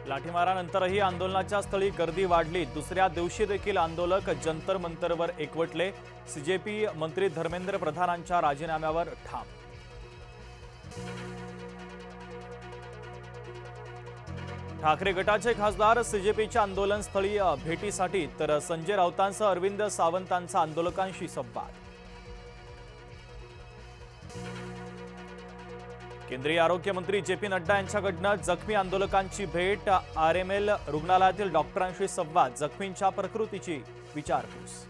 लाठीमारानंतरही आंदोलनाच्या स्थळी गर्दी वाढली। दुसऱ्या दिवशी देखील आंदोलक जंतर मंतरवर एकवटले। सीजेपी मंत्री धर्मेंद्र प्रधानांच्या राजीनाम्यावर ठाम। ठाकरे गटाचे खासदार सीजेपीच्या आंदोलनस्थळी भेटीसाठी, तर संजय राऊतांसह अरविंद सावंतांचा आंदोलकांशी संवाद। केंद्रीय आरोग्य मंत्री जे.पी. नड्डा यांच्याकडून जखमी आंदोलकांची भेट। आरएमएल रुग्णालयातील डॉक्टरांशी संवाद। जखमींच्या प्रकृतीची विचारपूस।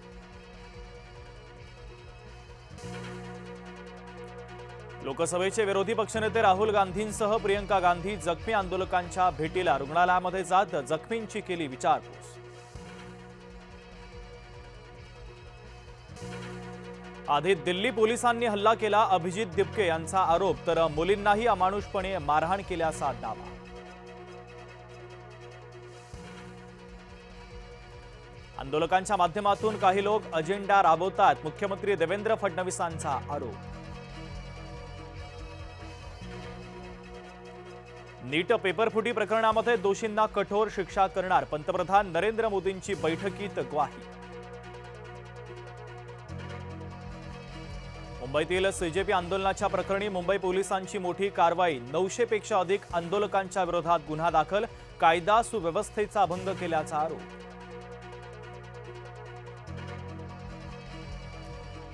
लोकसभेचे विरोधी पक्षनेते राहुल गांधींसह प्रियंका गांधी जखमी आंदोलकांच्या भेटीला रुग्णालयामध्ये जात जखमींची केली विचारपूस। आधी दिल्ली पोलिसांनी हल्ला केला, अभिजित दिपके यांचा आरोप, तर मुलींनाही अमानुषपणे मारहाण केल्याचा दावा। आंदोलकांच्या माध्यमातून काही लोक अजेंडा राबवतात, मुख्यमंत्री देवेंद्र फडणवीसांचा आरोप। नीट पेपरफुटी प्रकरणामध्ये दोषींना कठोर शिक्षा करणार, पंतप्रधान नरेंद्र मोदींची बैठकीत ग्वाही। मुंबईतील सीजेपी आंदोलनाच्या प्रकरणी मुंबई पोलिसांची मोठी कारवाई। 900 पेक्षा अधिक आंदोलकांच्या विरोधात गुन्हा दाखल, कायदा सुव्यवस्थेचा भंग केल्याचा आरोप।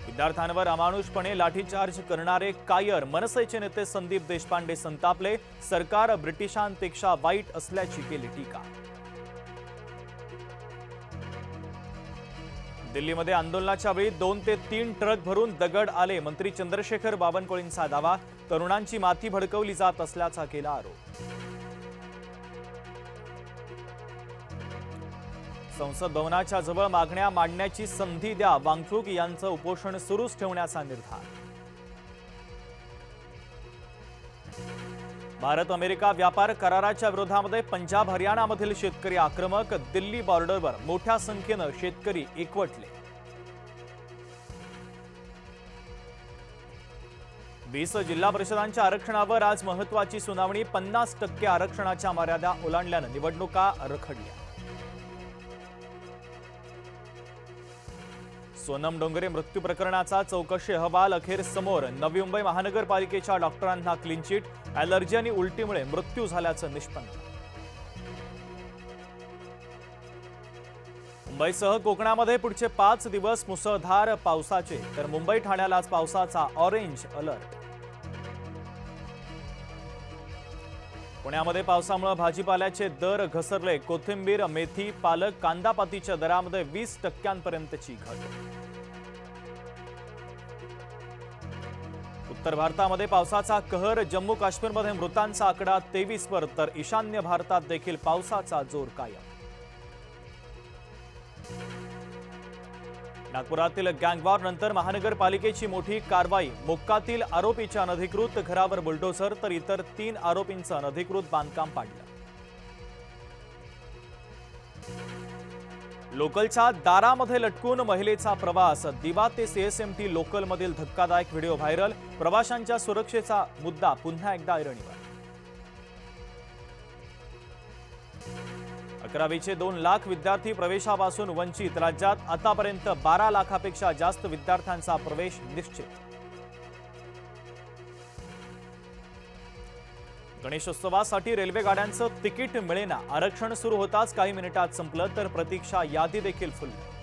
विद्यार्थ्यांवर अमानुषपणे लाठीचार्ज करणारे कायर, मनसेचे नेते संदीप देशपांडे संतापले, सरकार ब्रिटिशांपेक्षा वाईट असल्याची केली टीका। दिल्लीमध्ये आंदोलनाच्या वेळी 2 ते 3 ट्रक भरून दगड आले, मंत्री चंद्रशेखर बावनकुळेंचा दावा। तरुणांची माथी भडकवली जात असल्याचा केला आरोप। संसद भवनाच्या जवळ मागण्या मांडण्याची संधी द्या, वांगचूक यांचं उपोषण सुरूच ठेवण्याचा निर्धार। भारत अमेरिका व्यापार कराराच्या विरोधामध्ये पंजाब हरियाणामधील शेतकरी आक्रमक, दिल्ली बॉर्डरवर मोठ्या संख्येने शेतकरी एकवटले। 20 जिल्हा परिषदांच्या आरक्षणावर आज महत्त्वाची सुनावणी। 50% आरक्षणाच्या मर्यादा ओलांडल्याने निवडणुका रखडल्या। सोनम डोंगरे मृत्यू प्रकरणाचा चौकशी अहवाल अखेर समोर। नवी मुंबई महानगरपालिकेच्या डॉक्टरांना क्लीन चिट, ॲलर्जी आणि उलटीमुळे मृत्यू झाल्याचं निष्पन्न। मुंबईसह कोकणामध्ये पुढचे 5 दिवस मुसळधार पावसाचे, तर मुंबई ठाण्याला आज पावसाचा ऑरेंज अलर्ट। पुण्यामध्ये पावसामुळे भाजीपाल्याचे दर घसरले, कोथिंबीर, मेथी, पालक, कांदापातीच्या दरामध्ये 20% घट। उत्तर भारतामध्ये पावसाचा कहर, जम्मू काश्मीरमध्ये मृतांचा आकडा 23 वर, तर ईशान्य भारतात देखील पावसाचा जोर कायम। नागपुरातील गँगवॉर नंतर महानगरपालिकेची मोठी कारवाई। मोक्कातील आरोपीच्या अनधिकृत घरावर बुलडोझर, तर इतर 3 आरोपींचं अनधिकृत बांधकाम पाडलं। लोकलच्या दारामध्ये लटकून महिलेचा प्रवास, दिवा ते सीएसएमटी लोकलमधील धक्कादायक व्हिडिओ व्हायरल। प्रवाशांच्या सुरक्षेचा मुद्दा पुन्हा एकदा ऐरणीवर। 11वीचे 2 लाख विद्यार्थी प्रवेशापासून वंचित, राज्यात आतापर्यंत 12 लाखापेक्षा जास्त विद्यार्थ्यांचा प्रवेश निश्चित। गणेशोत्सवासाठी रेल्वे गाड्यांचं तिकीट मिळेना, आरक्षण सुरू होताच काही मिनिटात संपलं, तर प्रतीक्षा यादी देखील फुलली।